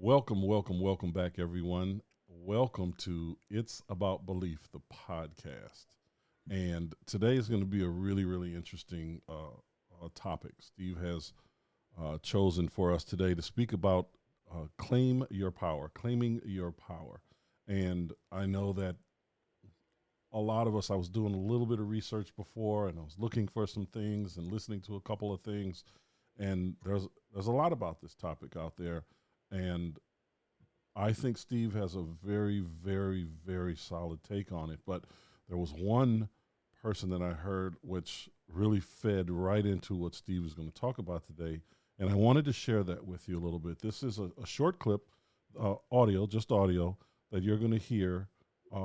Welcome back, everyone. Welcome to It's About Belief, the podcast. And today is going to be a really interesting topic. Steve has chosen for us today to speak about claiming your power. And I know that a lot of us, I was doing a little bit of research before and I was looking for some things and listening to a couple of things. And there's a lot about this topic out there. And I think Steve has a very solid take on it. But there was one person that I heard which really fed right into what Steve is going to talk about today. And I wanted to share that with you a little bit. This is a short clip, just audio, that you're going to hear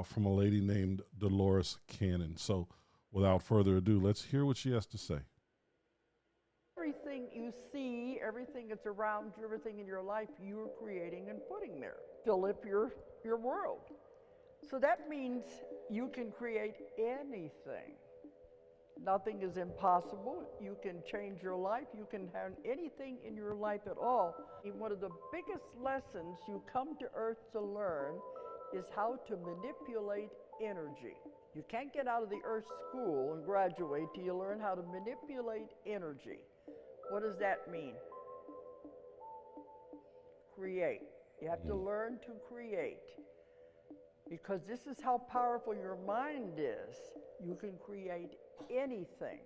from a lady named Dolores Cannon. So without further ado, let's hear what she has to say. Everything you see, everything that's around you, everything in your life, you're creating and putting there. Fill up your world. So that means you can create anything. Nothing is impossible. You can change your life. You can have anything in your life at all. One of the biggest lessons you come to earth to learn is how to manipulate energy. You can't get out of the earth school and graduate till you learn how to manipulate energy. What does that mean? Create. You have to learn to create. Because this is how powerful your mind is. You can create anything.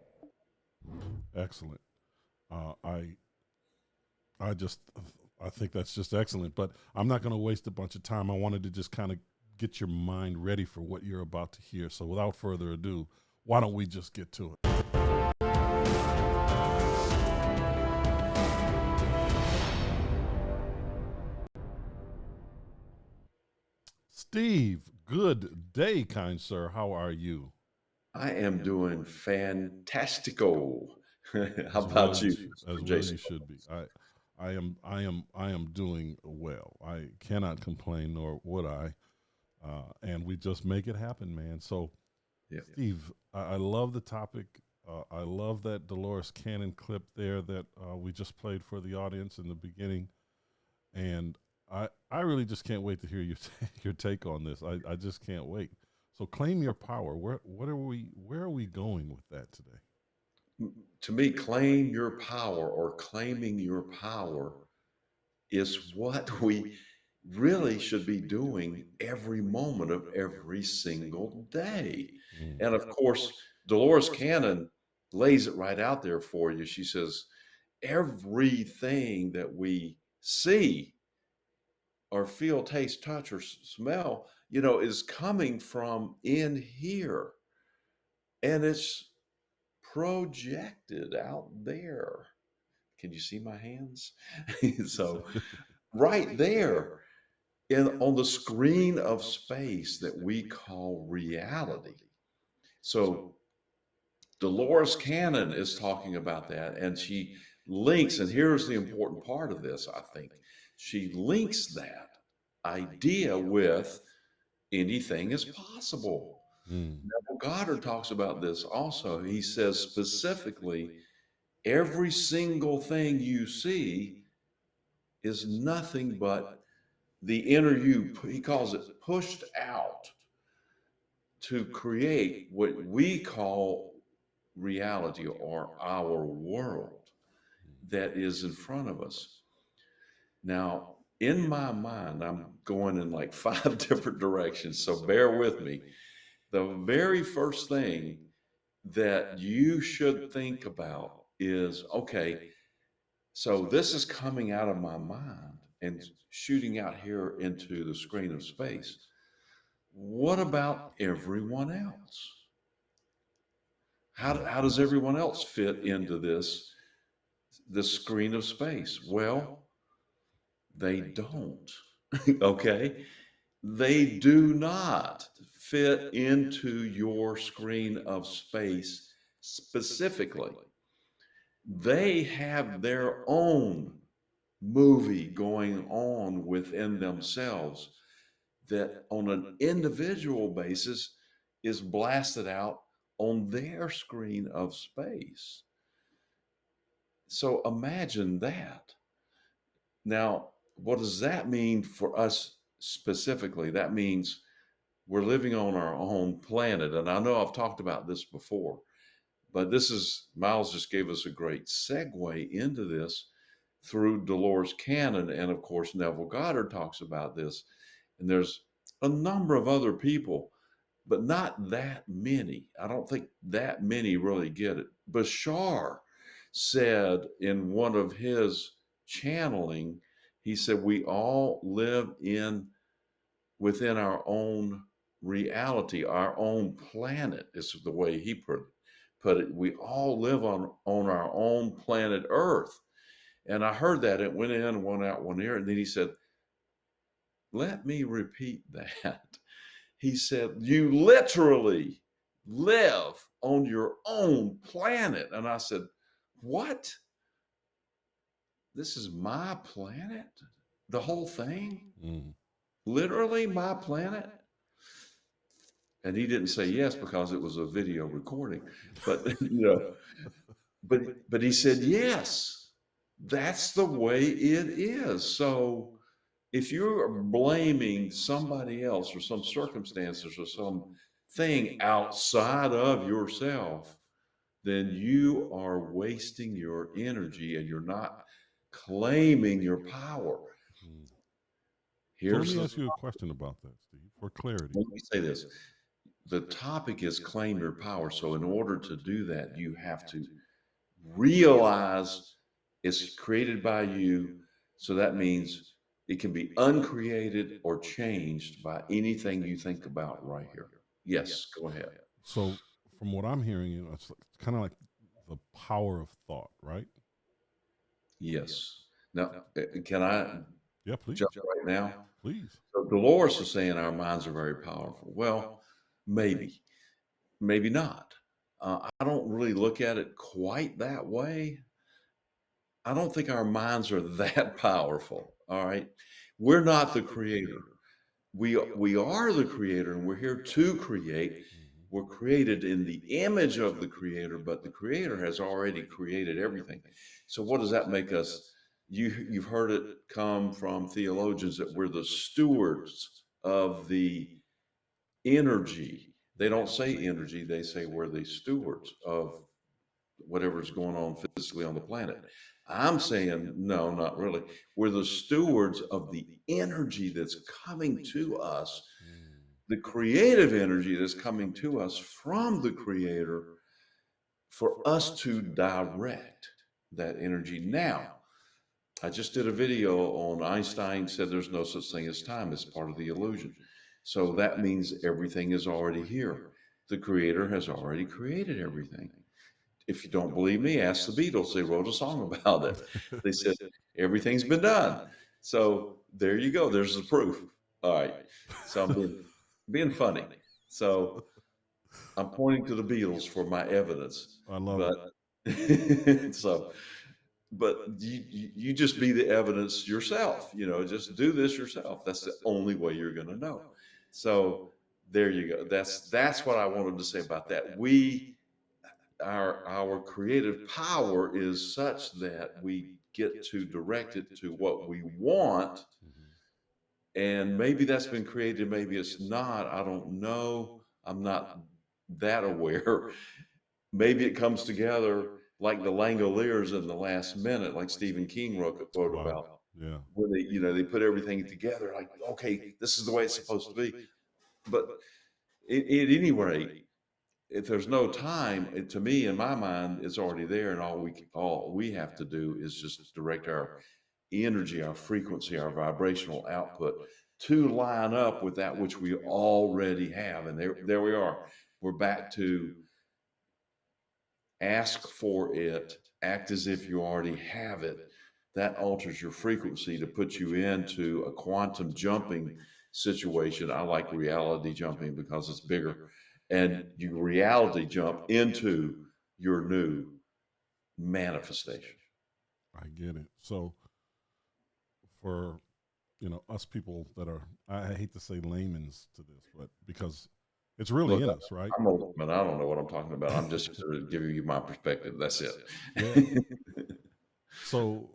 Excellent. Uh, I I just I think that's just excellent. But I'm not going to waste a bunch of time. I wanted to just kind of get your mind ready for what you're about to hear. So without further ado, why don't we just get to it? Steve, good day, kind sir. How are you? I am doing fantastico. How As well about you you, as Mr. well you Jason? should be. I am doing well. I cannot complain, nor would I. And we just make it happen, man. So Yeah. Steve, I love the topic. I love that Dolores Cannon clip there that we just played for the audience in the beginning, and I really just can't wait to hear your your take on this. I just can't wait. So claim your power. Where are we going with that today? To me, claim your power or claiming your power is what we really should be doing every moment of every single day. Mm. And of course, Dolores Cannon lays it right out there for you. She says, everything that we see or feel, taste, touch, or smell, is coming from in here and it's projected out there. Can you see my hands? So, right there on the screen of space that we call reality. So, Dolores Cannon is talking about that, and she links, and here's the important part of this, I think. She links that idea with anything is possible. Mm. Neville Goddard talks about this also. He says specifically, every single thing you see is nothing but the inner you. He calls it pushed out to create what we call reality or our world that is in front of us. Now, in my mind, I'm going in like five different directions, so bear with me. The very first thing that you should think about is okay, so this is coming out of my mind and shooting out here into the screen of space. What about everyone else? How does everyone else fit into this screen of space? Well, they don't. Okay, they do not fit into your screen of space specifically. They have their own movie going on within themselves that on an individual basis is blasted out on their screen of space. So imagine that. Now, what does that mean for us specifically? That means we're living on our own planet. And I know I've talked about this before, but this is Miles just gave us a great segue into this through Dolores Cannon. And of course, Neville Goddard talks about this. And there's a number of other people, but not that many. I don't think that many really get it. Bashar said in one of his channeling, he said, we all live within our own reality, our own planet is the way he put it. We all live on our own planet Earth. And I heard that it went in, went out one ear. And then he said, let me repeat that. He said, you literally live on your own planet. And I said, what? This is my planet? The whole thing? Mm. Literally my planet? And he didn't say yes because it was a video recording. But but he said yes. That's the way it is. So if you're blaming somebody else or some circumstances or some thing outside of yourself, then you are wasting your energy and you're not claiming your power. Mm. So let Here's me the ask you a question about that, Steve, for clarity. let me say this. The topic is claim your power. So in order to do that, you have to realize it's created by you. So that means it can be uncreated or changed by anything you think about right here. Yes, go ahead. So from what I'm hearing, it's kind of like the power of thought, right? Yes. Now, can I Yeah, please. jump right now? Please. So Dolores is saying our minds are very powerful. Well, maybe, maybe not. I don't really look at it quite that way. I don't think our minds are that powerful. All right. We're not the creator. We are the creator and we're here to create. Mhm. We're created in the image of the creator, but the creator has already created everything. So what does that make us? You've heard it come from theologians that we're the stewards of the energy. They don't say energy, they say we're the stewards of whatever's going on physically on the planet. I'm saying, no, not really. We're the stewards of the energy that's coming to us, Mm. the creative energy that's coming to us from the Creator for us to direct that energy. Now, I just did a video on Einstein said there's no such thing as time, it's part of the illusion. So that means everything is already here. The Creator has already created everything. If you don't believe me, ask the Beatles. They wrote a song about it. They said everything's been done. So there you go. There's the proof. All right. So I'm being funny. So I'm pointing to the Beatles for my evidence. I love But so, but you just be the evidence yourself. Just do this yourself. That's the only way you're going to know. So there you go. That's what I wanted to say about that. Our creative power is such that we get to direct it to what we want, it. Mhm. and maybe that's been created, maybe it's not. I don't know. I'm not that aware. Maybe it comes together like the Langoliers in the last minute, like Stephen King wrote Wow. about, Yeah. where they put everything together, like, okay, this is the way it's supposed to be. But at any rate, if there's no time, to me, in my mind, it's already there, and all we have to do is just direct our energy, our frequency, our vibrational output to line up with that which we already have. And there we are. We're back to ask for it, act as if you already have it. That alters your frequency to put you into a quantum jumping situation. I like reality jumping because it's bigger. And you reality jump into your new manifestation. I get it. So for us people that are, I hate to say layman's to this, but because it's really Look, in us, right? I'm old, man. I don't know what I'm talking about. I'm just sort of giving you my perspective. That's Yeah. it. So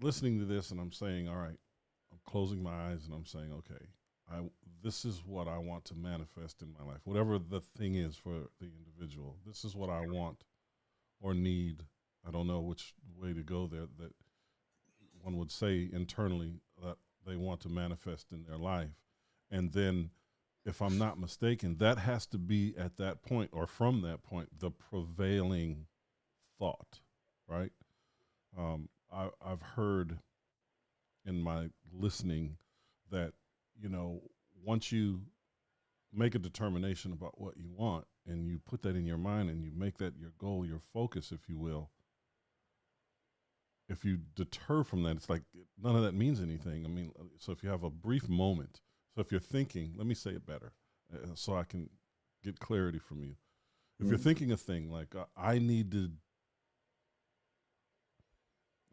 listening to this and I'm saying, all right, I'm closing my eyes and I'm saying, okay, I this is what I want to manifest in my life. Whatever the thing is for the individual, this is what I want or need. I don't know which way to go there. That one would say internally that they want to manifest in their life, and then, if I'm not mistaken, that has to be at that point or from that point the prevailing thought, right? I've heard in my listening that, you know, once you make a determination about what you want and you put that in your mind and you make that your goal, your focus, if you will, if you deter from that, it's like none of that means anything. I mean, so if you have a brief moment, so if you're thinking, let me say it better so I can get clarity from you. If you're thinking a thing like, I need to,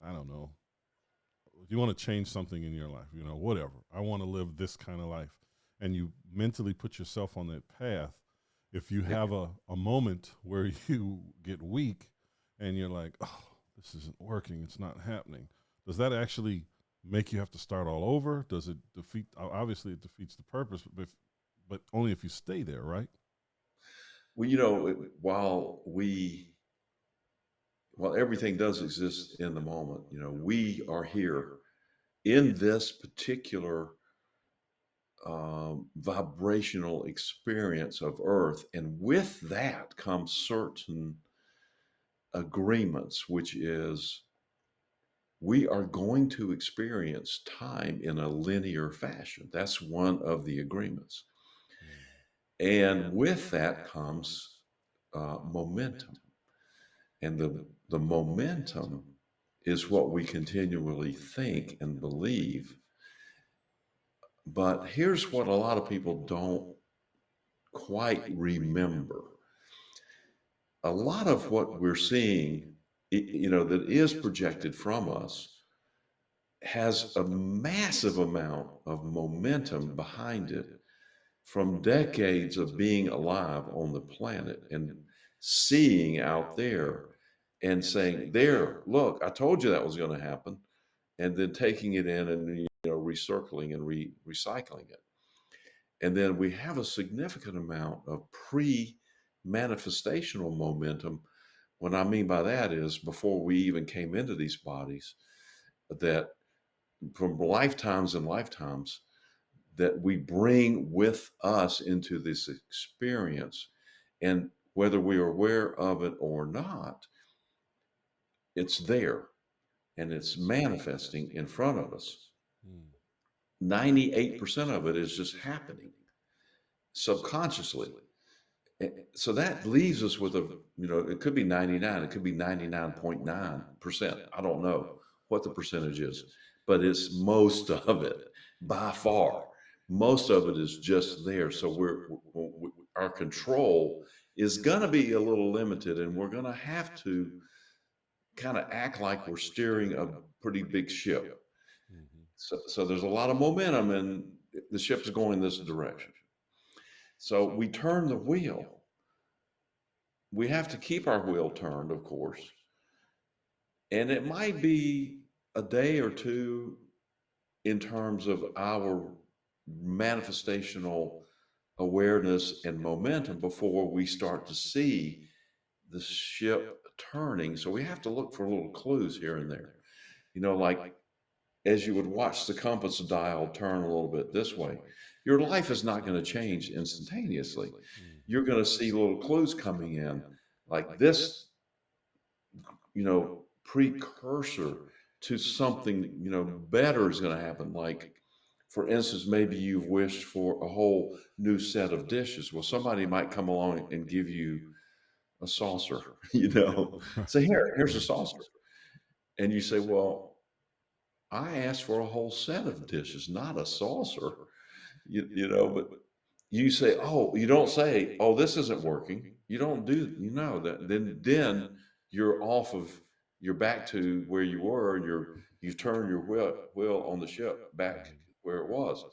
I don't know, if you want to change something in your life, you know, whatever, I want to live this kind of life, and you mentally put yourself on that path, if you have a moment where you get weak and you're like, oh, this isn't working, it's not happening, does that actually make you have to start all over? Does it defeat, obviously it defeats the purpose, but only if you stay there, right? Well, you know, while everything does exist in the moment, you know, we are here in this particular vibrational experience of Earth. And with that comes certain agreements, which is we are going to experience time in a linear fashion. That's one of the agreements. And with that comes momentum. And the momentum is what we continually think and believe. But here's what a lot of people don't quite remember. A lot of what we're seeing, you know, that is projected from us has a massive amount of momentum behind it from decades of being alive on the planet and seeing out there and saying, there, look, I told you that was going to happen. And then taking it in and, you know, recircling and recycling it. And then we have a significant amount of pre-manifestational momentum. What I mean by that is before we even came into these bodies, that from lifetimes and lifetimes, that we bring with us into this experience. And whether we are aware of it or not, it's there and it's manifesting in front of us. 98% of it is just happening subconsciously. So that leaves us with a, you know, it could be 99, it could be 99.9%. I don't know what the percentage is, but it's most of it by far. Most of it is just there. So our control is going to be a little limited, and we're going to have to kind of act like we're steering a pretty big ship. So there's a lot of momentum, and the ship is going this direction. So we turn the wheel. We have to keep our wheel turned, of course. And it might be a day or two in terms of our manifestational awareness and momentum before we start to see the ship turning. So we have to look for little clues here and there. You know, like as you would watch the compass dial turn a little bit this way, your life is not going to change instantaneously. You're going to see little clues coming in like this, you know, precursor to something, you know, better is going to happen. Like, for instance, maybe you've wished for a whole new set of dishes. Well, somebody might come along and give you a saucer, you know, say, here's a saucer. And you say, well, I asked for a whole set of dishes, not a saucer, you know, but you say, oh, you don't say, oh, this isn't working. You don't do, you know, that then you're off of, you're back to where you were, and you've turned your wheel on the ship back where it was.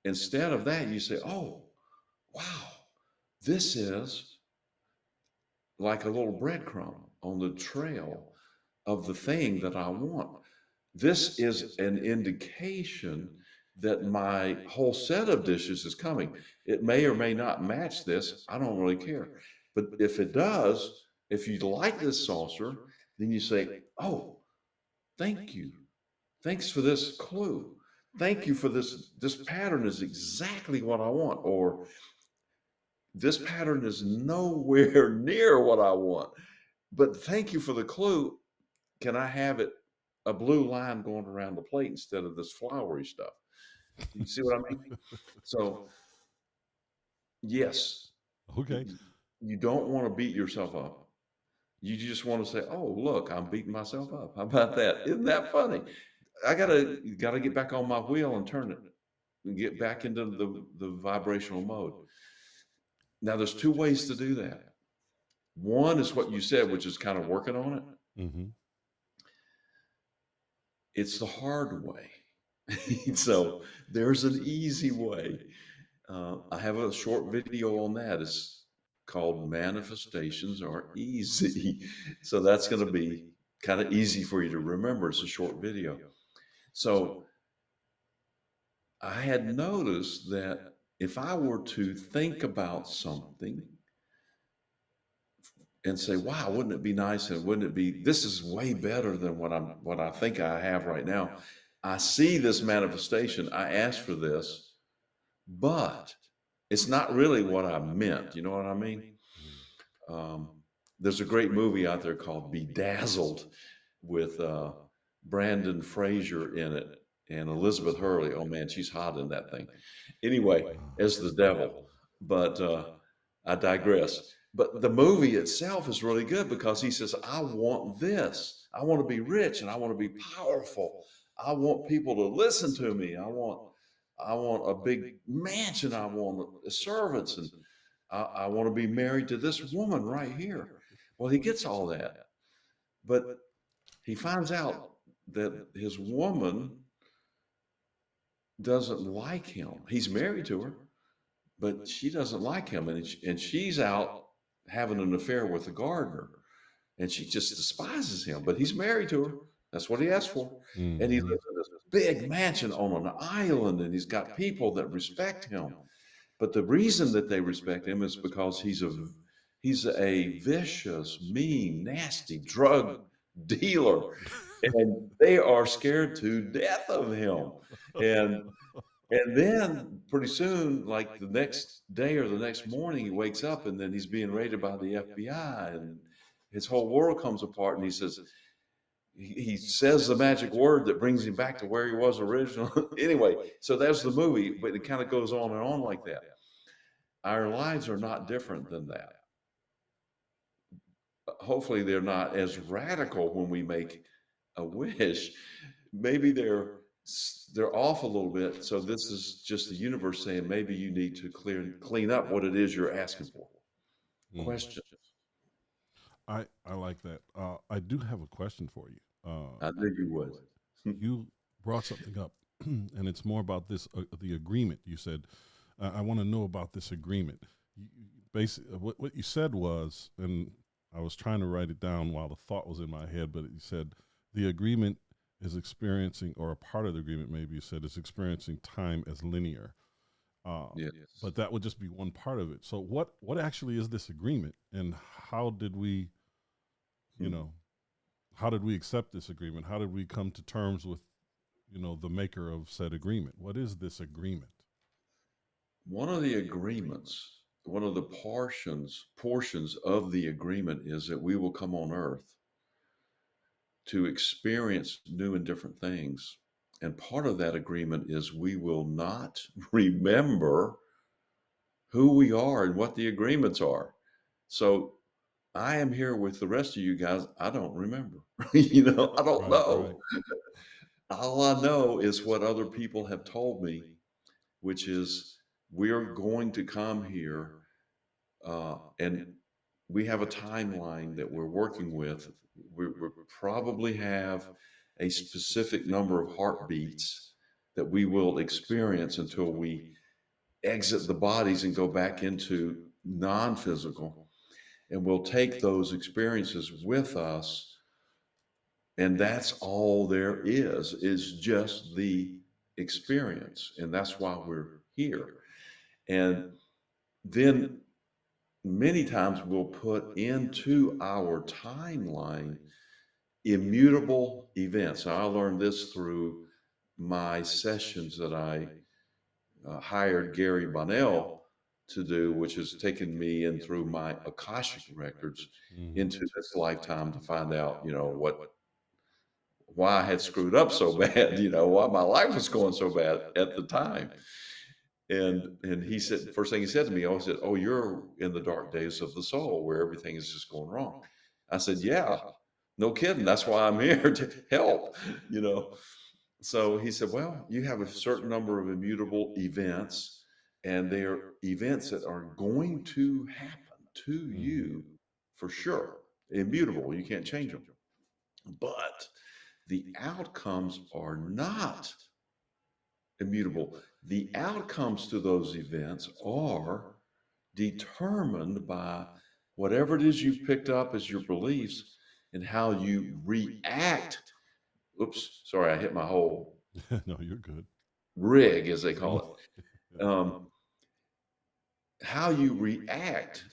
Instead of that, you say, oh, wow, this is like a little breadcrumb on the trail of the thing that I want. this is an indication that my whole set of dishes is coming. It may or may not match this. I don't really care. But if it does, if you like this saucer, then you say, "Oh, thank you. Thanks for this clue. Thank you for this. This pattern is exactly what I want." Or this pattern is nowhere near what I want. But thank you for the clue. Can I have it a blue line going around the plate instead of this flowery stuff? You see what I mean? So, yes, Okay. you don't want to beat yourself up. You just want to say, "Oh, look, I'm beating myself up. How about that? Isn't that funny? I gotta get back on my wheel and turn it and get back into the vibrational mode." Now, there's two ways to do that. One is what you said, which is kind of working on it. Hmm. It's the hard way. So there's an easy way. I have a short video on that. It's called Manifestations Are Easy. So that's going to be kind of easy for you to remember. It's a short video. So I had noticed that if I were to think about something and say, "Wow, wouldn't it be nice? And wouldn't it be, this is way better than what I think I have right now. I see this manifestation. I asked for this, but it's not really what I meant." You know what I mean? Um, there's a great movie out there called Bedazzled with Brandon Fraser in it and Elizabeth Hurley. Oh man, she's hot in that thing. Anyway, as the devil. But I digress. But the movie itself is really good because he says, "I want this. I want to be rich and I want to be powerful. I want people to listen to me. I want a big mansion. I want servants, and I want to be married to this woman right here." Well, he gets all that, but he finds out that his woman doesn't like him. He's married to her, but she doesn't like him, and she's out having an affair with the gardener, and she just despises him. But he's married to her. That's what he asked for, and he Hmm. lives in this big mansion on an island, and he's got people that respect him. But the reason that they respect him is because he's a vicious, mean, nasty drug dealer, and they are scared to death of him. And and then pretty soon, like the next day or the next morning, he wakes up and then he's being raided by the FBI, and his whole world comes apart. And he says the magic word that brings him back to where he was originally. Anyway, so that's the movie, but it kind of goes on and on like that. Our lives are not different than that. Hopefully, they're not as radical when we make a wish. Maybe they're off a little bit. So this is just the universe saying maybe you need to clean up what it is you're asking for. Hmm. Question. I like that. I do have a question for you. I knew you would. You brought something up, and it's more about this the agreement. You said, "I want to know about this agreement." Basically, what you said was, and I was trying to write it down while the thought was in my head, but you said the agreement is experiencing, or a part of the agreement, maybe you said, is experiencing time as linear. Uh, Yes. but that would just be one part of it. So what actually is this agreement, and how did we, you Hmm. know, how did we accept this agreement? How did we come to terms with, the maker of said agreement? What is this agreement? One of the agreements, one of the portions of the agreement is that we will come on earth to experience new and different things. And part of that agreement is we will not remember who we are and what the agreements are. So I am here with the rest of you guys. I don't remember. I don't Right, know. right. All I know is what other people have told me, which is we're going to come here and we have a timeline that we're working with. We probably have a specific number of heartbeats that we will experience until we exit the bodies and go back into non physical. And we'll take those experiences with us And that's all there is just the experience. And that's why we're here. And then many times we'll put into our timeline immutable events. Now, I learned this through my sessions that I hired Gary Bonnell to do, which has taken me in through my Akashic records Hmm. into this lifetime to find out, why I had screwed up so bad, why my life was going so bad at the time. And he said, first thing he said to me, he said, "Oh, you're in the dark days of the soul where everything is just going wrong." I said, "Yeah, no kidding. That's why I'm here to help, you know." So he said, "Well, you have a certain number of immutable events, and they are events that are going to happen to Hmm. you for sure. Immutable. You can't change them. But the outcomes are not immutable. The outcomes to those events are determined by whatever it is you've picked up as your beliefs and how you react." Oops, sorry, I hit my whole No, you're good. rig, as they Mm. call it. How you react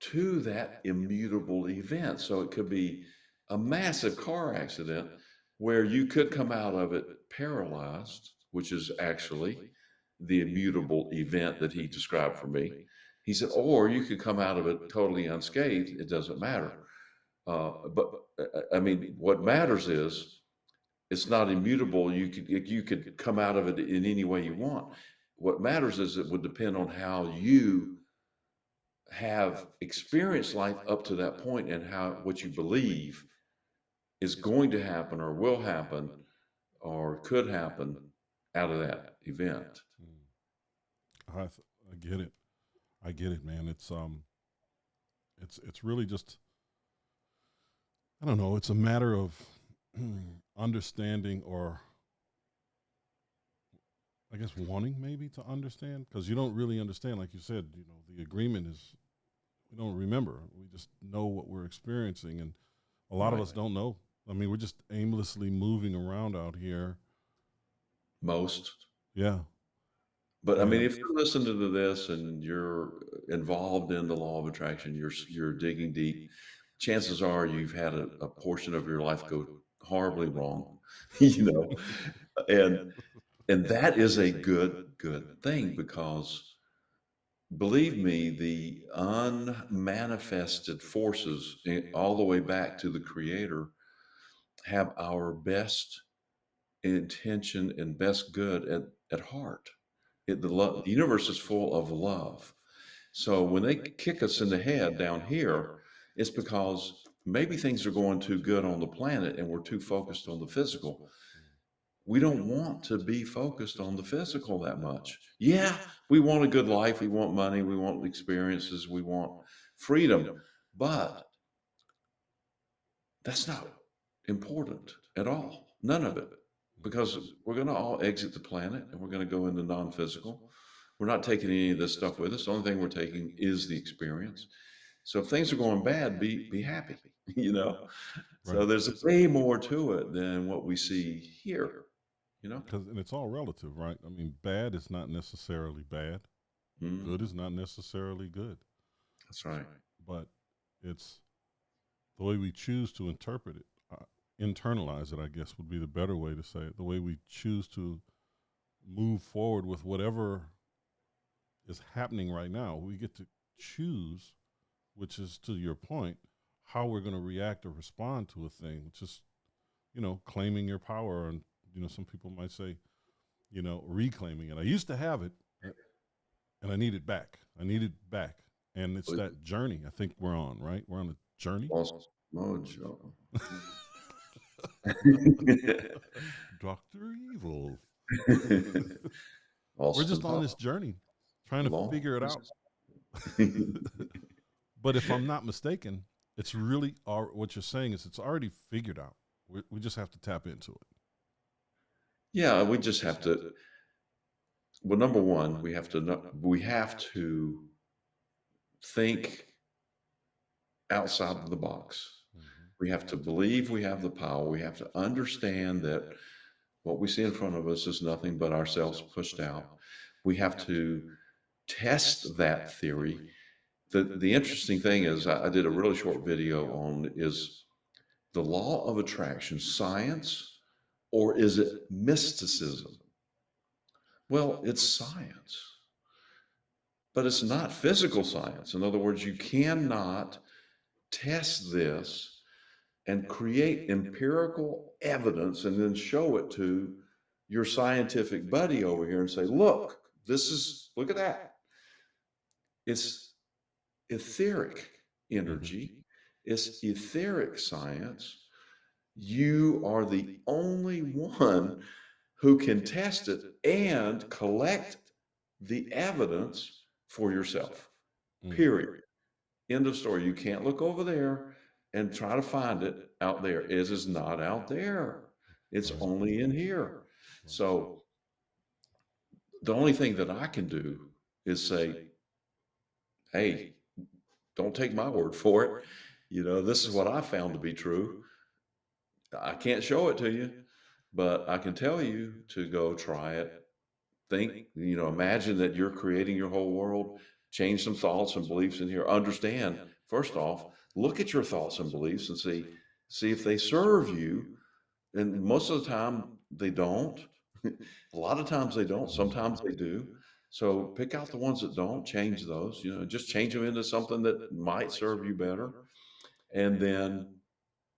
to that immutable event. So it could be a massive car accident where you could come out of it paralyzed, which is actually the immutable event that he described for me. He said, or you could come out of it totally unscathed. It doesn't matter. But I mean, what matters is it's not immutable. You could come out of it in any way you want. What matters is it would depend on how you have experienced life up to that point and how what you believe is going to happen or will happen or could happen out of that event. Mm. I get it. I get it, man. It's really just, I don't know. It's a matter of understanding, or I guess wanting maybe to understand, because you don't really understand. Like you said, the agreement is, we don't remember. We just know what we're experiencing, and a lot of Right. us don't know. I mean, we're just aimlessly moving around out here. Most. Yeah, But I mean, and if you're listening to this and you're involved in the law of attraction, you're digging deep. Chances are you've had a portion of your life go horribly wrong, you know, and and that is a good thing because believe me, the unmanifested forces all the way back to the Creator have our best intention and best good at heart. The universe is full of love. So when they kick us in the head down here, it's because maybe things are going too good on the planet and we're too focused on the physical. We don't want to be focused on the physical that much. Yeah, we want a good life. We want money. We want experiences. We want freedom. But that's not important at all. None of it. Because we're going to all exit the planet and we're going to go into non physical. We're not taking any of this stuff with us. The only thing we're taking is the experience. So if things are going bad, be happy, you know? So right, there's way more to it than what we see here, you know? because and it's all relative, right? I mean, bad is not necessarily bad. Good Mm, is not necessarily good, that's right. but it's the way we choose to interpret it, internalize it. I guess would be the better way to say it. The way we choose to move forward with whatever is happening right now, we get to choose, which is to your point, how we're going to react or respond to a thing, which is, claiming your power. And, some people might say, reclaiming it. I used to have it, and I need it back. I need it back. And it's But that journey I think we're on, right? We're on a journey. lost mojo. Dr. Evil. We're Lost the just on dog. this journey trying to figure it out. Lost. But if I'm not mistaken, it's really what you're saying is it's already figured out. We just have to tap into it. Yeah, we just have to. Well, number one, we have to know, we have to think outside of the box. We have to believe we have the power. We have to understand that what we see in front of us is nothing but ourselves pushed out. We have to test that theory. The interesting thing is, I did a really short video on, is the law of attraction science or is it mysticism? Well, it's science, but it's not physical science. In other words, you cannot test this and create empirical evidence and then show it to your scientific buddy over here and say, look, look at that. It's etheric Hmm. energy, it's etheric science. You are the only one who can test it and collect the evidence for yourself. Mm. Period. End of story. You can't look over there and try to find it out there. It is not out there. It's Right. only in here. Right. So the only thing that I can do is say, hey, don't take my word for it. This is what I found to be true. I can't show it to you, but I can tell you to go try it. Think, imagine that you're creating your whole world, change some thoughts and beliefs in here. Understand, first off, look at your thoughts and beliefs and see if they serve you. And most of the time they don't. A lot of times they don't. Mhm. Sometimes they do. So pick out the ones that don't, change those, just change them into something that might serve you better. And then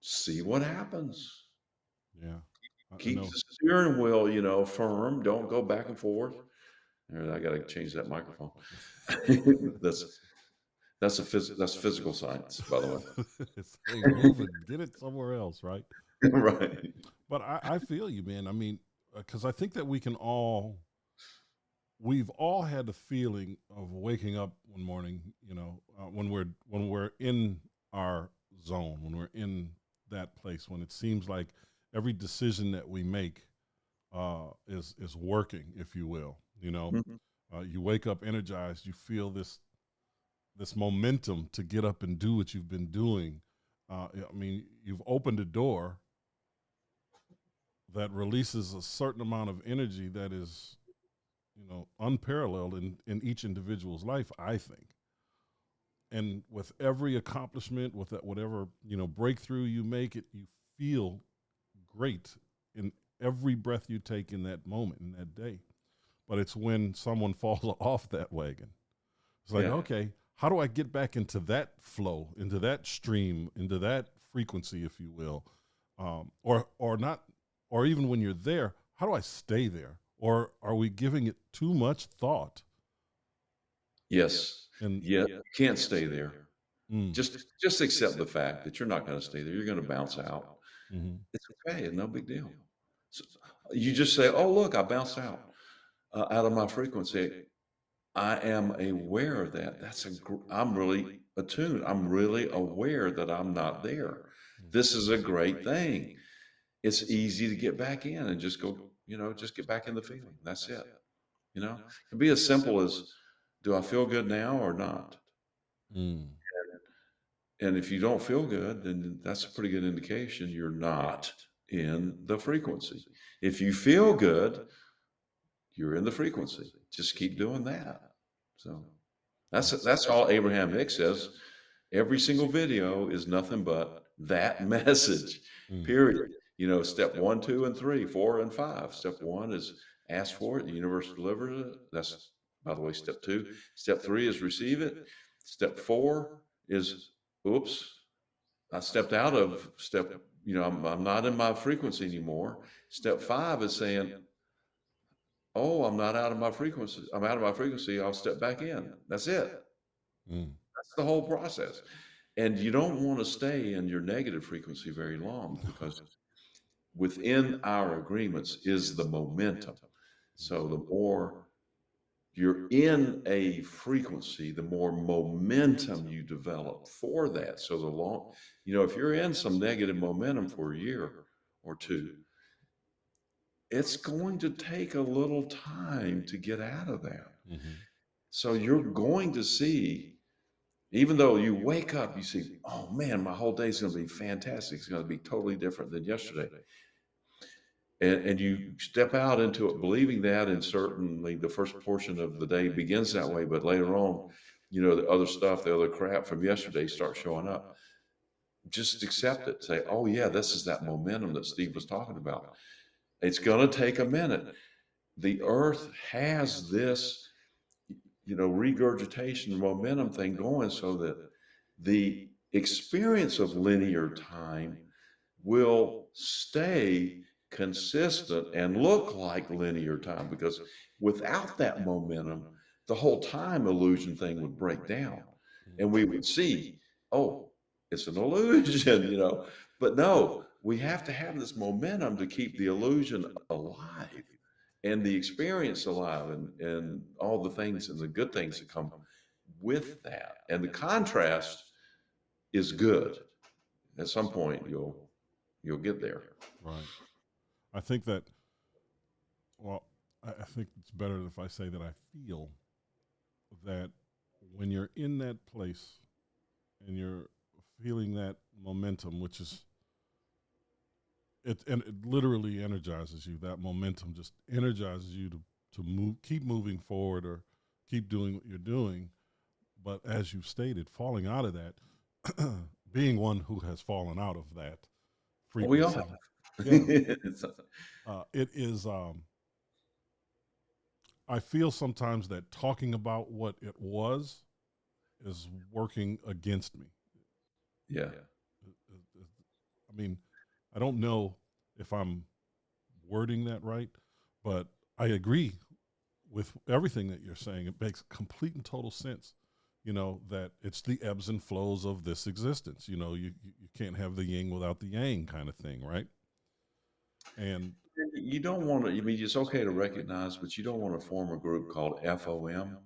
see what happens. Yeah. I Keep know. the steering wheel, firm. Don't go back and forth. I got to change that microphone. that's that's physical science, by the way. Hey, move it, get it somewhere else, right? Right. But I feel you, man. I mean, because I think that we've all had the feeling of waking up one morning, when we're in our zone, when we're in that place, when it seems like every decision that we make is working, if you will. Mhm. You wake up energized. You feel this momentum to get up and do what you've been doing. I mean, you've opened a door that releases a certain amount of energy that is, unparalleled in each individual's life, I think. And with every accomplishment, with that, whatever, breakthrough you make, you feel great in every breath you take in that moment, in that day. But it's when someone falls off that wagon. It's like, Yeah. okay, how do I get back into that flow, into that stream, into that frequency, if you will, or not, or even when you're there, how do I stay there? Or are we giving it too much thought? Yes. And Yeah. You can't stay there. mm, Just accept the fact that you're not going to stay there. You're going to bounce out. hmm It's okay. It's no big deal. So you just say, "Oh, look, I bounced out of my frequency." I am aware of that. I'm really attuned. I'm really aware that I'm not there. This is a great thing. It's easy to get back in and just go, just get back in the feeling. That's it. It can be as simple as, do I feel good now or not? mm, And if you don't feel good, then that's a pretty good indication you're not in the frequency. If you feel good, you're in the frequency. Just keep doing that. So that's all Abraham Hicks says. Every single video is nothing but that message. mm, Period. Step one, two, and three, four, and five. Step one is ask for it. The universe delivers it. That's, by the way, step two. Step three is receive it. Step four is, oops, I stepped out of step. I'm not in my frequency anymore. Step five is saying, oh, I'm not out of my frequency. I'm out of my frequency. I'll step back in. That's it. mm. That's the whole process. And you don't want to stay in your negative frequency very long because within our agreements is the momentum. So the more you're in a frequency, the more momentum you develop for that. So if you're in some negative momentum for a year or two, it's going to take a little time to get out of that. Mhm. So you're going to see Even though you wake up, you see, oh man, my whole day's going to be fantastic. It's going to be totally different than yesterday. And you step out into it believing that, and certainly the first portion of the day begins that way, but later on, the other stuff, the other crap from yesterday starts showing up. Just accept it. Say, oh yeah, this is that momentum that Steve was talking about. It's going to take a minute. The earth has this, regurgitation momentum thing going, so that the experience of linear time will stay consistent and look like linear time, because without that momentum, the whole time illusion thing would break down, and we would see, oh, it's an illusion, but no, we have to have this momentum to keep the illusion alive and the experience alive, and all the things and the good things that come with that. And the contrast is good. At some point, you'll get there. Right. I think that, well, I think it's better if I say that I feel that when you're in that place and you're feeling that momentum, which is it, and it literally energizes you. That momentum just energizes you to move, keep moving forward, or keep doing what you're doing. But as you stated, falling out of that, being one who has fallen out of that We all frequency, have. yeah, It's- it is. I feel sometimes that talking about what it was is working against me. yeah. I mean, I don't know if I'm wording that right, but I agree with everything that you're saying. It makes complete and total sense. That it's the ebbs and flows of this existence. You can't have the yin without the yang kind of thing, right? And You don't want to, I mean, it's okay to recognize, but you don't want to form a group called FOM,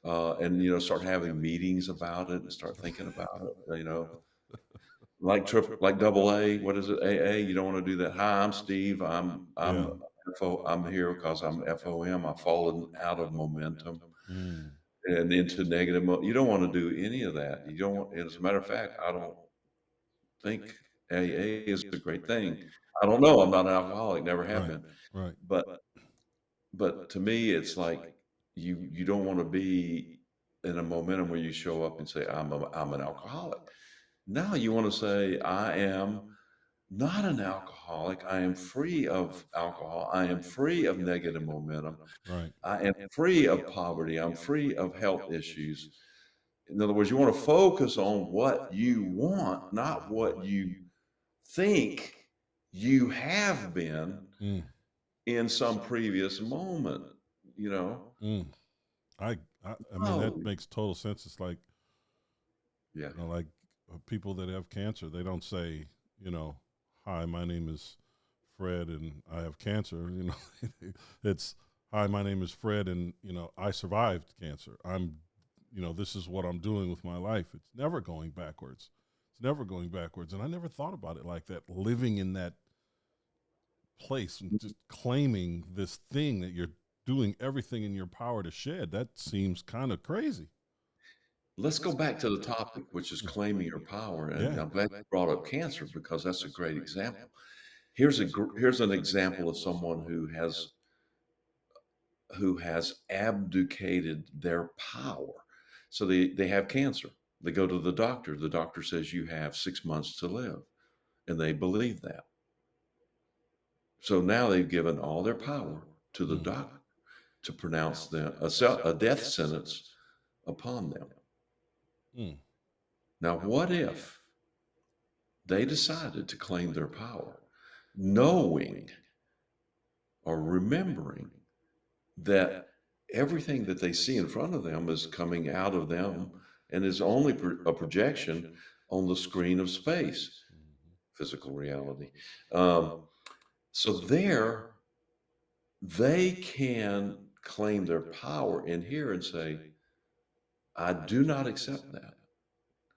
and, start having meetings about it and start thinking about it, like double A, what is it? AA. You don't want to do that. Hi, I'm Steve. I'm yeah, I'm here because I'm FOM. I've fallen out of momentum mm, and into negative. You don't want to do any of that. You don't want, as a matter of fact, I don't think AA is a great thing. I don't know. I'm not an alcoholic, never have right, been. right, But to me, it's like you don't want to be in a momentum where you show up and say, I'm an alcoholic. Now you want to say, I am not an alcoholic. I am free of alcohol. I am free of negative momentum. right. I am free of poverty. I'm free of health issues. In other words, you want to focus on what you want, not what you think you have been Mm, in some previous moment, you know? mm. I mean, that Oh, makes total sense. It's like, yeah. like people that have cancer, they don't say, you know, hi, my name is Fred and I have cancer. It's, hi, my name is Fred and, I survived cancer. This is what I'm doing with my life. It's never going backwards. It's never going backwards. And I never thought about it like that, living in that place and just claiming this thing that you're doing everything in your power to shed. That seems kind of crazy. Let's go back to the topic, which is claiming your power. And Yeah. I'm glad you brought up cancer, because that's a great example. Here's an example of someone who has abdicated their power. So they have cancer. They go to the doctor. The doctor says you have 6 months to live, and they believe that. So now they've given all their power to the Mm, doctor to pronounce a death sentence upon them. mm, Now, what if they decided to claim their power, knowing or remembering that everything that they see in front of them is coming out of them and is only a projection on the screen of space, physical reality. Um, so there, they can claim their power in here and say, I do not accept that.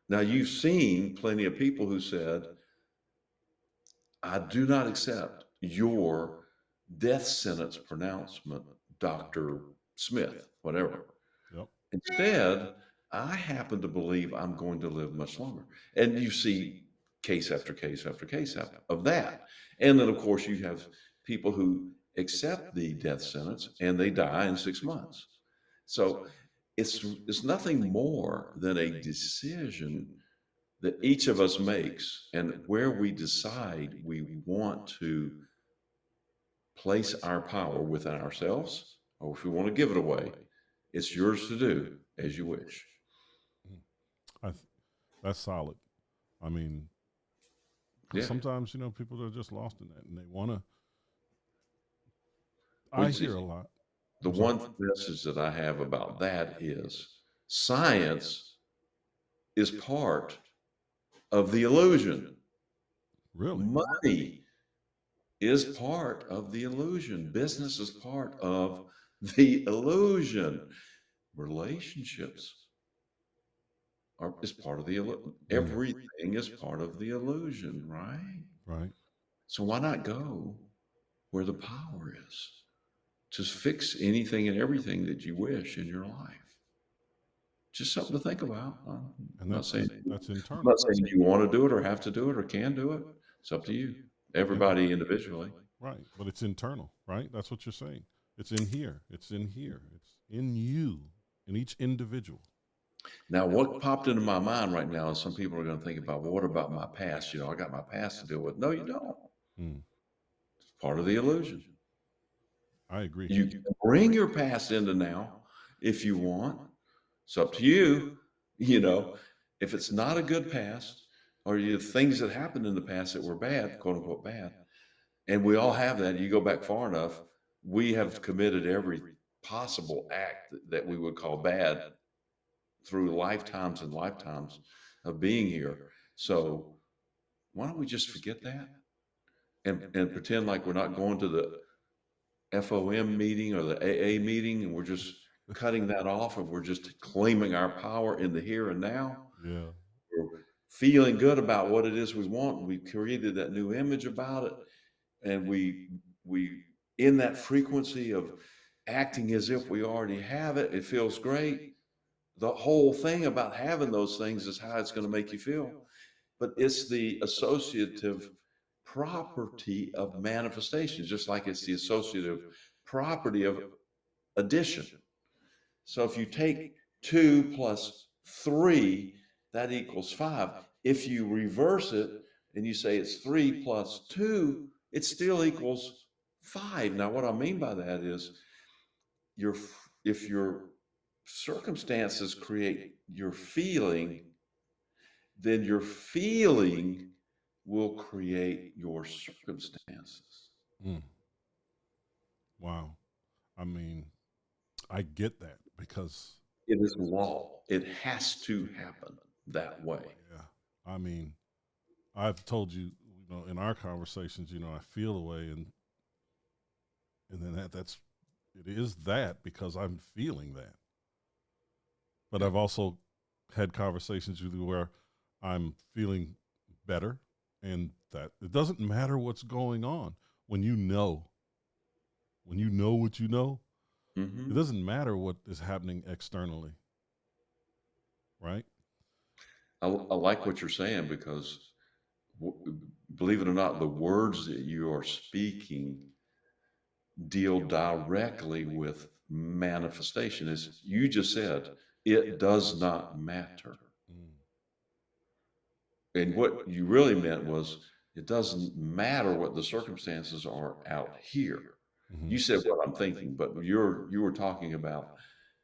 Now, you've seen plenty of people who said, I do not accept your death sentence pronouncement, Dr. Smith, whatever. yep. Instead, I happen to believe I'm going to live much longer. And you see case after case after case of that. And then, of course, you have people who accept the death sentence and they die in 6 months. So it's nothing more than a decision that each of us makes, and where we decide we want to place our power within ourselves, or if we want to give it away, it's yours to do as you wish. Mm. I th- that's solid. I mean, because Yeah. sometimes people are just lost in that, and they want to. Well, I hear a lot. the I'm sorry. one message that I have about that is science is part of the illusion. Really? Money is part of the illusion. Business is part of the illusion. Relationships is part of the illusion. Mm. Everything is part of the illusion, right? Right. So why not go where the power is? Just fix anything and everything that you wish in your life. Just something to think about. I'm And not saying that's I'm internal. not saying you want to do it or have to do it or can do it. It's up to you. Everybody individually. Right. But it's internal, right? That's what you're saying. It's in here. It's in here. It's in you, in each individual. Now, what popped into my mind right now is some people are going to think about, well, what about my past? I got my past to deal with. No, you don't. Mm. It's part of the illusion. I agree. You can bring your past into now if you want. It's up to you. You know, if it's not a good past, or you have things that happened in the past that were bad, quote unquote bad, and we all have that. You go back far enough, we have committed every possible act that we would call bad through lifetimes and lifetimes of being here. So why don't we just forget that and pretend like we're not going to the FOM meeting or the AA meeting, and we're just cutting that off, and we're just claiming our power in the here and now. Yeah. We're feeling good about what it is we want. We created that new image about it, and we in that frequency of acting as if we already have it. It feels great. The whole thing about having those things is how it's going to make you feel, but it's the associative property of manifestation, just like it's the associative property of addition. So if you take 2 plus 3, that equals 5. If you reverse it and you say it's 3 plus 2, it still equals 5. Now, what I mean by that is your if your circumstances create your feeling, then your feeling will create your circumstances. Mm. Wow. I mean, I get that because, It is law. It has to happen that way. yeah, I mean, I've told you, in our conversations, I feel the way, and then it is that because I'm feeling that. But I've also had conversations with you where I'm feeling better, and that it doesn't matter what's going on when you know what you know. It Mm-hmm. doesn't matter what is happening externally, right? I like what you're saying because, believe it or not, the words that you are speaking deal directly with manifestation. As you just said, it does not matter. Mm. And what you really meant was it doesn't matter what the circumstances are out here. Hmm. You said what I'm thinking, but you were talking about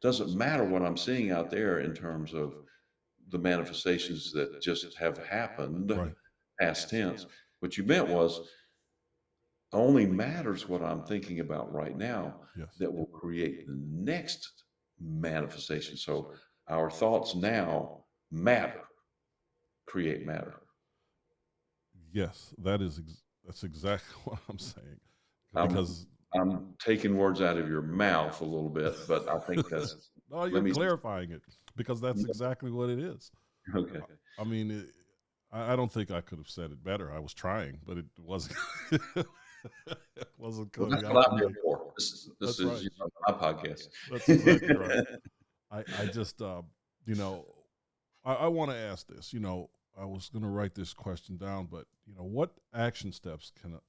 doesn't matter what I'm seeing out there in terms of the manifestations that just have happened, Right. past tense. What you meant was only matters what I'm thinking about right now Yes. that will create the next manifestation. So our thoughts now matter, create matter. Yes, that's exactly what I'm saying. I'm Because I'm taking words out of your mouth a little bit, but I think that's no, you're let me clarifying it because that's exactly what it is. okay. I mean, I don't think I could have said it better. I was trying, but it wasn't. It wasn't Well, coming that's out what the I'm way. here for. This That's is right. my podcast. That's exactly right. I just you know, I want to ask this. I was going to write this question down, but what action steps can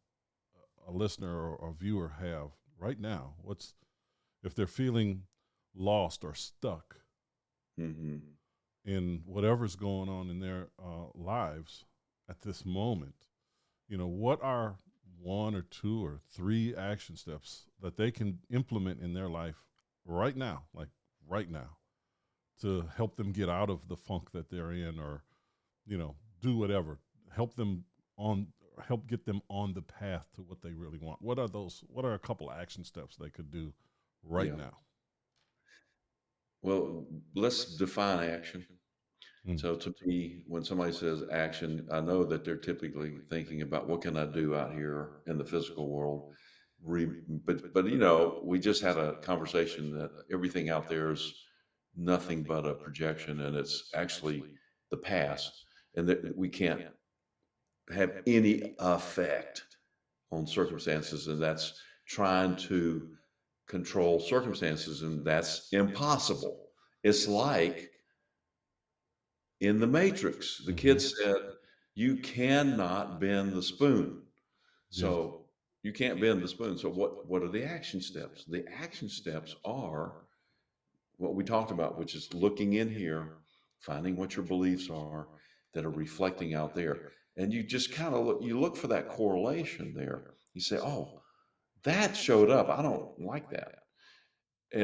a listener or viewer have right now? What's if they're feeling lost or stuck Hmm. in whatever's going on in their lives at this moment? What are one or two or three action steps that they can implement in their life right now, like right now, to help them get out of the funk that they're in, or do whatever, help them on, help get them on the path to what they really want? What are those? What are a couple of action steps they could do right Yeah. now? Well, let's define action. Mm. So to me, when somebody says action, I know that they're typically thinking about what can I do out here in the physical world. But we just had a conversation that everything out there is nothing but a projection, and it's actually the past, and that we can't have any effect on circumstances, and that's trying to control circumstances, and that's impossible. It's like in the Matrix, the Hmm. kid said, "You cannot bend the spoon." Yeah. So you can't bend the spoon. So what are the action steps? The action steps are what we talked about, which is looking in here, finding what your beliefs are that are reflecting out there. And you just kind of look for that correlation there. You say, "Oh, that showed up. I don't like that."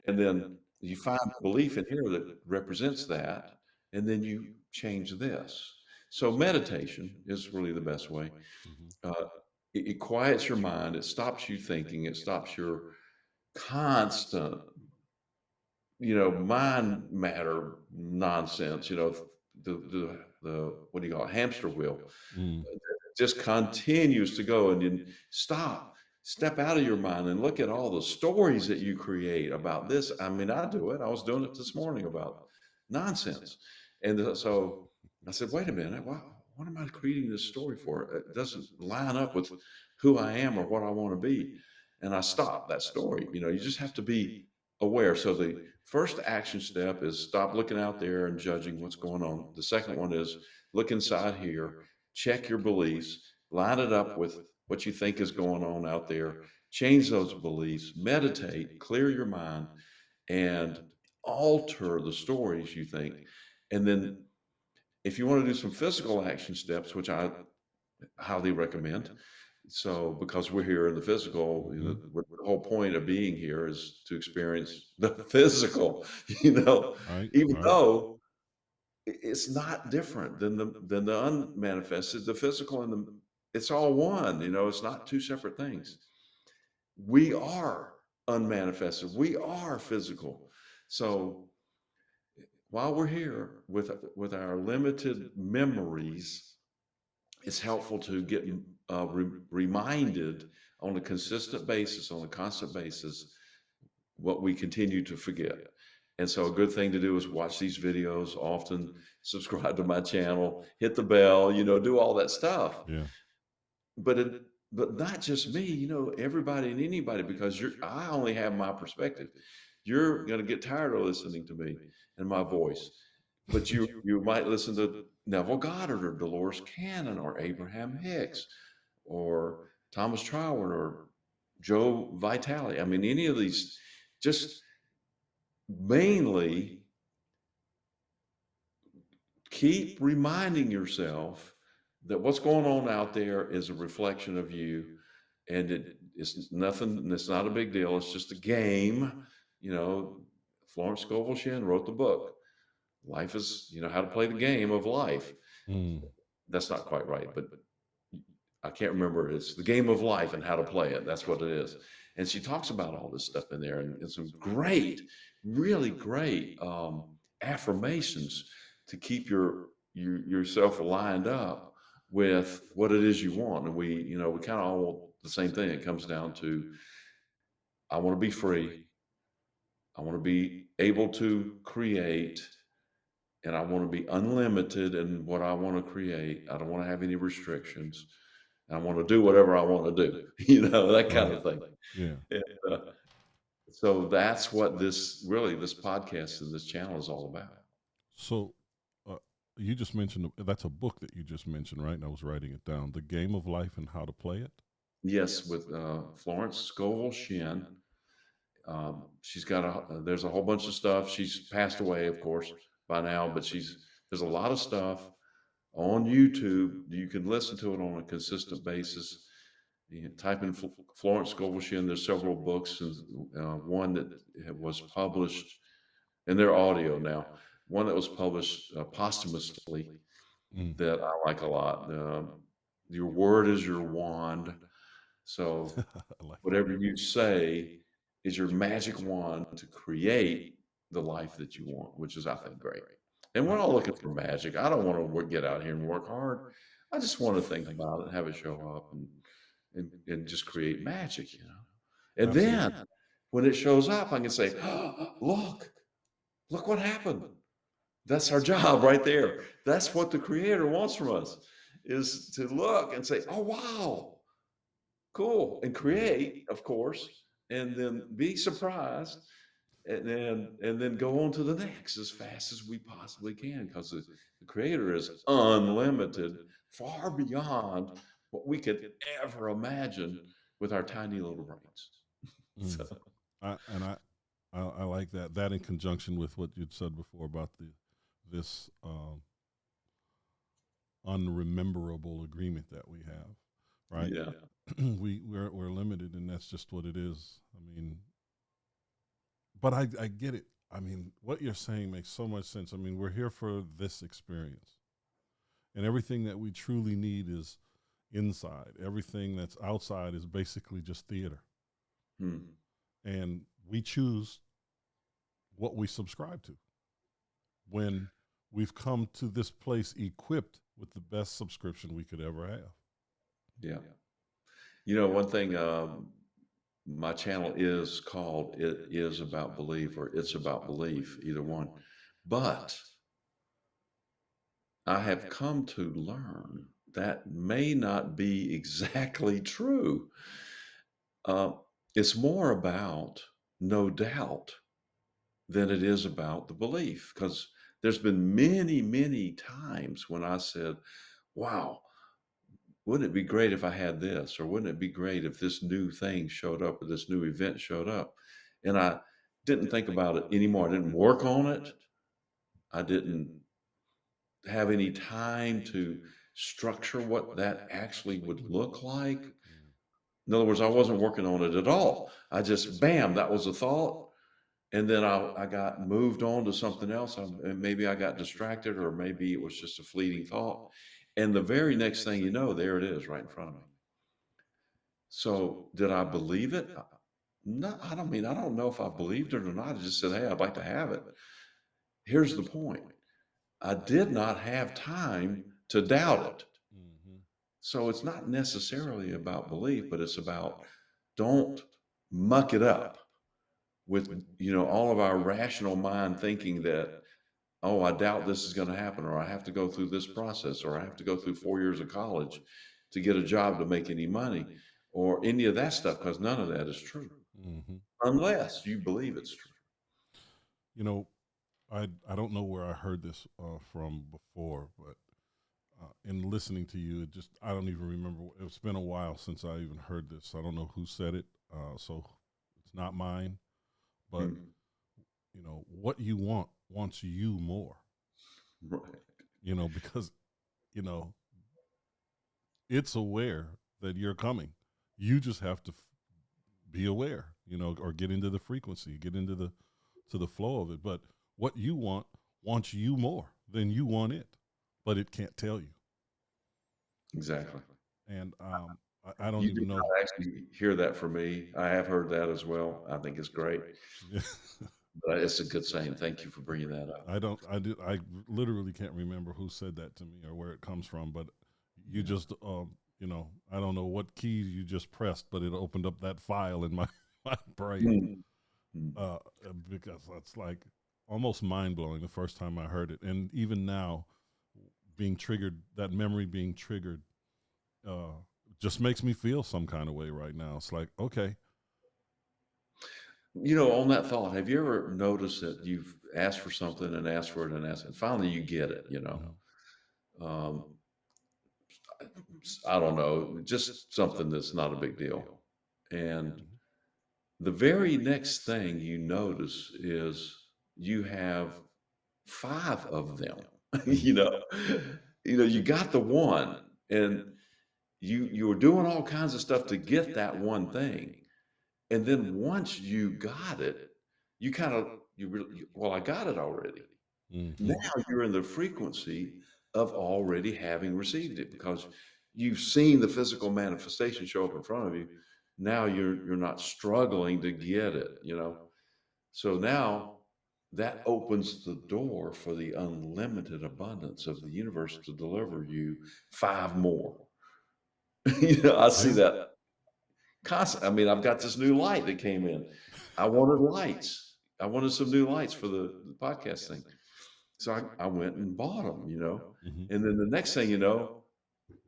And then you find a belief in here that represents that, and then you change this. So meditation is really the best way. Hmm. Uh, it quiets your mind. It stops you thinking. It stops your constant, mind matter nonsense. The what do you call it? Hamster wheel Mm. just continues to go, and then step out of your mind and look at all the stories that you create about this. I mean, I do it. I was doing it this morning about nonsense. And so I said, wait a minute, what am I creating this story for? It doesn't line up with who I am or what I want to be. And I stopped that story. You just have to be aware. So the first action step is stop looking out there and judging what's going on. The second one is look inside here, check your beliefs, line it up with what you think is going on out there, change those beliefs, meditate, clear your mind, and alter the stories you think. And then if you want to do some physical action steps, which I highly recommend, so because we're here in the physical, Hmm. the whole point of being here is to experience the physical, you know, Right. even Right. though it's not different than the unmanifested, the physical and the it's all one, it's not two separate things. We are unmanifested. We are physical. So while we're here with our limited memories, it's helpful to get reminded on a consistent basis, on a constant basis, what we continue to forget. And so, a good thing to do is watch these videos often, subscribe to my channel, hit the bell, do all that stuff. Yeah. But but not just me, everybody and anybody, because I only have my perspective. You're going to get tired of listening to me and my voice, but you might listen to Neville Goddard or Dolores Cannon or Abraham Hicks or Thomas Troward or Joe Vitale. I mean, any of these, just mainly keep reminding yourself that what's going on out there is a reflection of you, and it's nothing. It's not a big deal. It's just a game. You know, Florence Scovel Shinn wrote the book. Life is, how to play the game of life. Mm. That's not quite right, but I can't remember. It's the game of life and how to play it. That's what it is. And she talks about all this stuff in there, and some great, really great affirmations to keep yourself lined up with what it is you want. And we kind of all want the same thing. It comes down to I want to be free. I want to be able to create, and I want to be unlimited in what I want to create. I don't want to have any restrictions. I want to do whatever I want to do, that kind Right. of thing. Yeah. And, so that's what this podcast and this channel is all about. So, uh, you just mentioned that's a book that you just mentioned, right? And I was writing it down. The Game of Life and How to Play It. Yes, with Florence Scovel Shinn. She's got there's a whole bunch of stuff. She's passed away, of course, by now, but there's a lot of stuff on YouTube. You can listen to it on a consistent basis. You type in Florence Scovel Shinn. There's several books, and one that was published, and they're audio now. One that was published posthumously Mm. that I like a lot. Your word is your wand. So I like that. whatever you say is your magic wand to create the life that you want, which is, I think, great. And we're I, all looking for magic. I don't want to get out here and work hard. I just want to think about it, have it show up, and just create magic, you know. And absolutely. then when it shows up, I can say, oh, look what happened. That's our job right there. That's what the creator wants from us, is to look and say, oh, wow, cool, and create, of course, and then be surprised, and then go on to the next as fast as we possibly can, because the creator is unlimited, far beyond what we could ever imagine with our tiny little brains. Mm. So I like that. That in conjunction with what you'd said before about this unrememberable agreement that we have, right? yeah, We're limited, and that's just what it is. I mean, but I get it. I mean, what you're saying makes so much sense. I mean, we're here for this experience, and everything that we truly need is inside. Everything that's outside is basically just theater, hmm. and we choose what we subscribe to. When we've come to this place equipped with the best subscription we could ever have. Yeah. One thing, my channel is called "It Is About Belief" or "It's About Belief," either one. But I have come to learn that may not be exactly true. Uh, it's more about no doubt than it is about the belief, because there's been many, many times when I said, wow, wouldn't it be great if I had this? Or wouldn't it be great if this new thing showed up or this new event showed up? And I didn't think about it anymore. I didn't work on it. I didn't have any time to structure what that actually would look like. In other words, I wasn't working on it at all. I just, bam, that was a thought. And then I got moved on to something else. And maybe I got distracted, or maybe it was just a fleeting thought. And the very next thing you know, there it is right in front of me. So did I believe it? No, I don't mean, I don't know if I believed it or not. I just said, hey, I'd like to have it. Here's the point. I did not have time to doubt it. Mm-hmm. So it's not necessarily about belief, but it's about, don't muck it up with, all of our rational mind thinking that, oh, I doubt this is going to happen, or I have to go through this process, or I have to go through 4 years of college to get a job to make any money, or any of that stuff, because none of that is true Mm-hmm. unless you believe it's true. You know, I don't know where I heard this from before, but in listening to you, it just I don't even remember. It's been a while since I even heard this. I don't know who said it, so it's not mine. But Hmm. what you want wants you more. Right. Because you know it's aware that you're coming. You just have to be aware, or get into the frequency, get into the flow of it. But what you want wants you more than you want it, but it can't tell you. Exactly. And I don't You even did know. not actually hear that from me. I have heard that as well. I think it's great. But it's a good saying. Thank you for bringing that up. I don't. I literally can't remember who said that to me or where it comes from. But you Yeah. just, I don't know what keys you just pressed, but it opened up that file in my my brain. Mm. Mm. Because that's like almost mind blowing the first time I heard it, and even now, being triggered, that memory being triggered, uh, just makes me feel some kind of way right now. It's like, okay, On that thought, have you ever noticed that you've asked for something and asked for it and asked, and finally you get it? Mhm. Um, I don't know, just something that's not a big deal. And Mhm. the very next thing you notice is you have five of them. Mhm. you know, you got the one, and you were doing all kinds of stuff to get that one thing. And then once you got it, you kind of well, I got it already. Now Mhm. you're in the frequency of already having received it because you've seen the physical manifestation show up in front of you. Now you're not struggling to get it. So now that opens the door for the unlimited abundance of the universe to deliver you five more. I see Yeah. that constant. I mean, I've got this new light that came in. I wanted lights. I wanted some new lights for the podcast thing. So I went and bought them. Mhm. And then the next thing you know,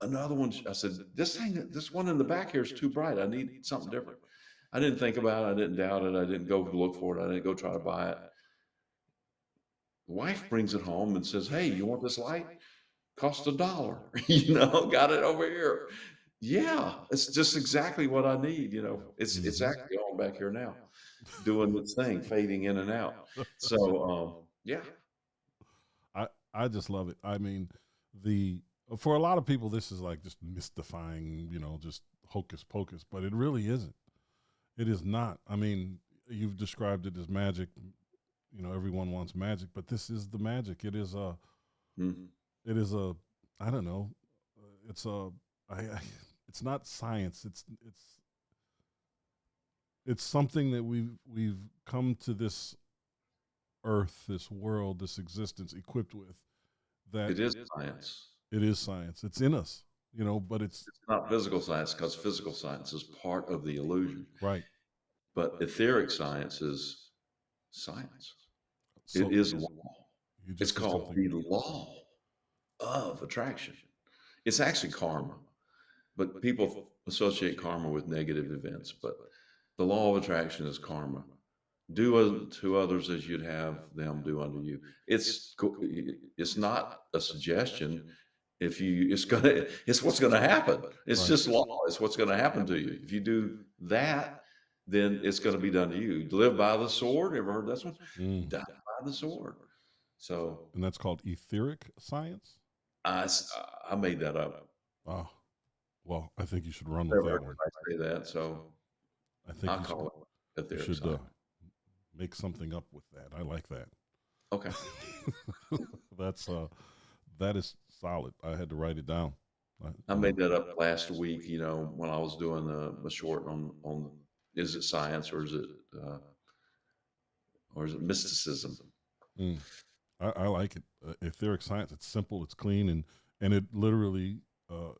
another one, I said, this one in the back here is too bright. I need something different. I didn't think about it. I didn't doubt it. I didn't go look for it. I didn't go try to buy it. The wife brings it home and says, hey, you want this light? Cost $1. Got it over here. Yeah, it's just exactly what I need. It's Mhm. actually on back here now, doing its thing, fading in and out. So yeah. I just love it. I mean, the for a lot of people, this is like just mystifying, just hocus pocus, but it really isn't. It is not. I mean, you've described it as magic. Everyone wants magic, but this is the magic. Mhm. It is a, I don't know, it's a, I it's not science. It's something that we've come to this earth, this world, this existence equipped with. That It is science. it is science. It's in us, but it's It's not physical science because physical science is part of the illusion. right. But etheric science is science. It So is law. you It's just said called something. the law of attraction. It's actually karma, but people associate karma with negative events. But the law of attraction is karma. Do unto others as you'd have them do unto you. It's not a suggestion. If you, it's what's gonna happen. It's Right. just law. It's what's gonna happen to you. If you do that, then it's gonna be done to you. Live by the sword. Ever heard that one? Mm. Die by the sword. So And that's called etheric science. I, s- I made that up. Oh, well, I think you should run with Never that heard one. anybody say that. So I think I call it you etheric should science. make something up with that. I like that. Okay. That's that is solid. I had to write it down. I, I made that up last week, when I was doing a short on is it science uh, or is it mysticism? mm, I like it. Etheric science. It's simple. It's clean, and it literally uh,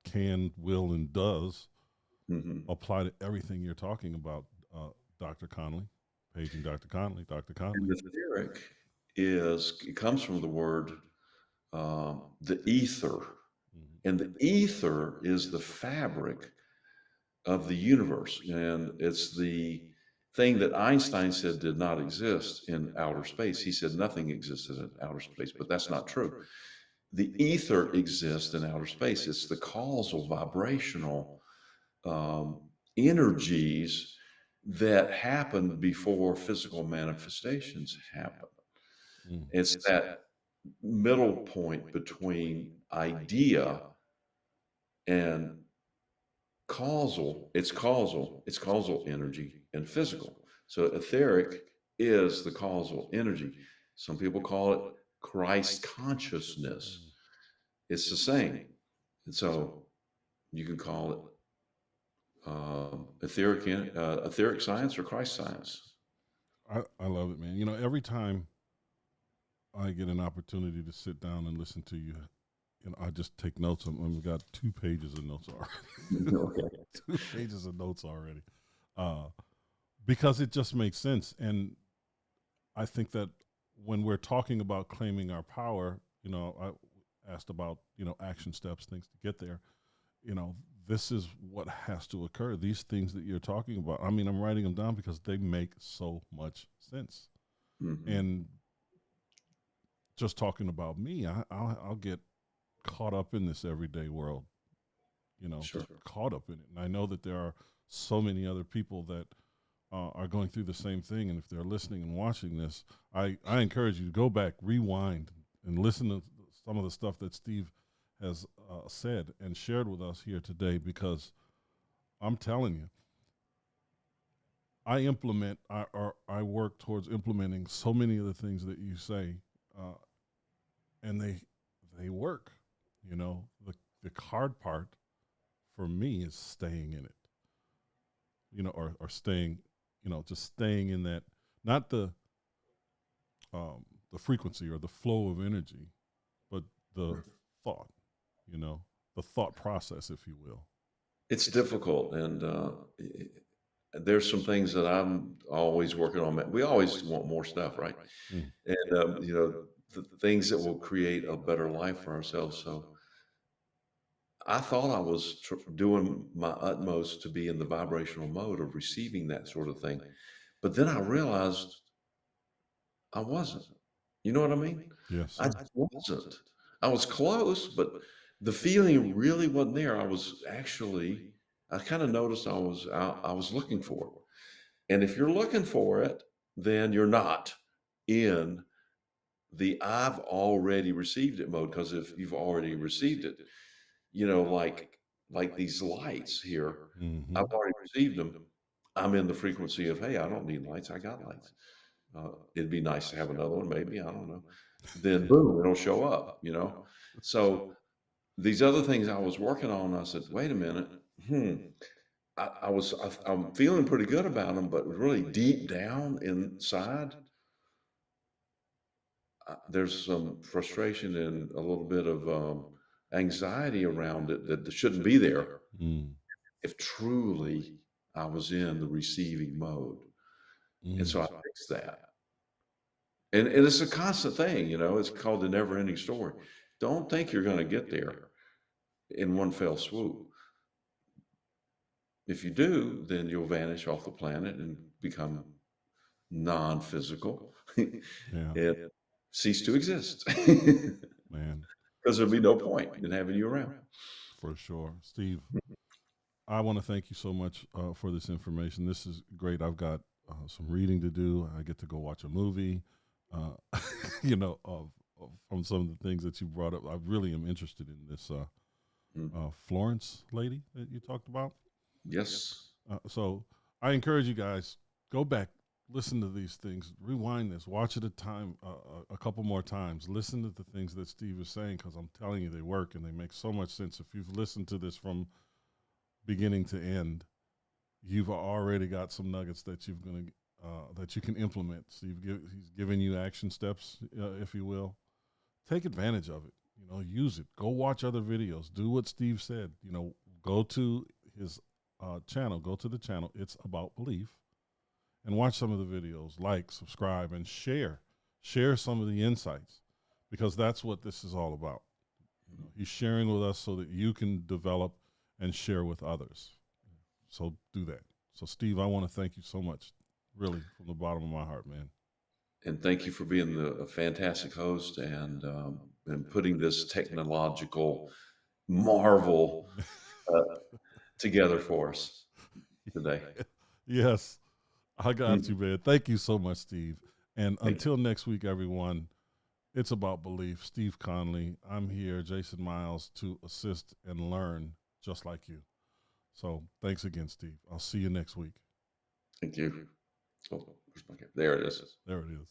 can, will, and does Hmm. apply to everything you're talking about, Dr. Conley, paging Dr. Conley, Dr. And Conley. the etheric it comes from the word the ether, Mhm. and the ether is the fabric of the universe, and it's the thing that Einstein said did not exist in outer space. He said nothing existed in outer space, but that's not true. The ether exists in outer space. It's the causal vibrational um, energies that happen before physical manifestations happen. Mm. It's that middle point between idea and causal energy and physical. So etheric is the causal energy. Some people call it Christ consciousness. It's the same. And so you can call it etheric science or Christ science. I love it, man. Every time I get an opportunity to sit down and listen to you, I just take notes. We've got 2 pages of notes already. Okay. 2 pages of notes already, uh, because it just makes sense. And I think that when we're talking about claiming our power, I asked about action steps, things to get there. You know, this is what has to occur. These things that you're talking about. I mean, I'm writing them down because they make so much sense. Mm-hmm. And just talking about me, I'll get caught up in this everyday world, Sure. just caught up in it. And I know that there are so many other people that are going through the same thing. And if they're listening and watching this, I encourage you to go back, rewind, and listen to some of the stuff that Steve has said and shared with us here today, because I'm telling you, I work towards implementing so many of the things that you say, and they work. The hard part for me is staying in it, or staying, just staying in that, not the frequency or the flow of energy, but the thought, the thought process, if you will. It's difficult, and there's some things that I'm always working on. We always want more stuff, right? Mm. And the things that will create a better life for ourselves. So I thought I was doing my utmost to be in the vibrational mode of receiving that sort of thing, but then I realized I wasn't. You know what I mean? Yes, I sir. just wasn't. I was close, but the feeling really wasn't there. I kind of noticed I was looking for it. And if you're looking for it, then you're not in the I've already received it mode. Because if you've already received it, like these lights here, Mm-hmm. I've already received them. I'm in the frequency of, hey, I don't need lights. I got lights. It'd be nice to have another one, maybe. I don't know. Then boom, it'll show up. So these other things I was working on, I said, wait a minute. I'm feeling pretty good about them, but really deep down inside, there's some frustration and a little bit of anxiety around it that shouldn't be there Mm. if truly I was in the receiving mode. And so Mm. I fixed that. And it's a constant thing. It's called the never ending story. Don't think you're going to get there in one fell swoop. If you do, then you'll vanish off the planet and become non-physical Yeah, and cease to exist man, because there'll be no point in having you around. for sure. Steve, I want to thank you so much for this information. This is great. I've got some reading to do. I get to go watch a movie, uh, from some of the things that you brought up. I really am interested in this Florence lady that you talked about. Yes. So I encourage you guys, go back, listen to these things, rewind this, watch it a couple more times, listen to the things that Steve is saying, because I'm telling you, they work and they make so much sense. If you've listened to this from beginning to end, you've already got some nuggets that that you can implement. He's giving you action steps, if you will. Take advantage of it. Use it. Go watch other videos. Do what Steve said. Go to his channel. Go to the channel. It's About Belief, and watch some of the videos. Like, subscribe, and share. Share some of the insights, because that's what this is all about. He's sharing with us so that you can develop and share with others. So do that. So, Steve, I want to thank you so much, really, from the bottom of my heart, man. And thank you for being a fantastic host and putting this technological marvel uh, together for us today. Yes, I got you, Mhm. man. Thank you so much, Steve. And Thank until next week, everyone, it's About Belief. Steve Conley. I'm here, Jason Miles, to assist and learn just like you. So thanks again, Steve. I'll see you next week. Thank you. Oh, there it is. There it is.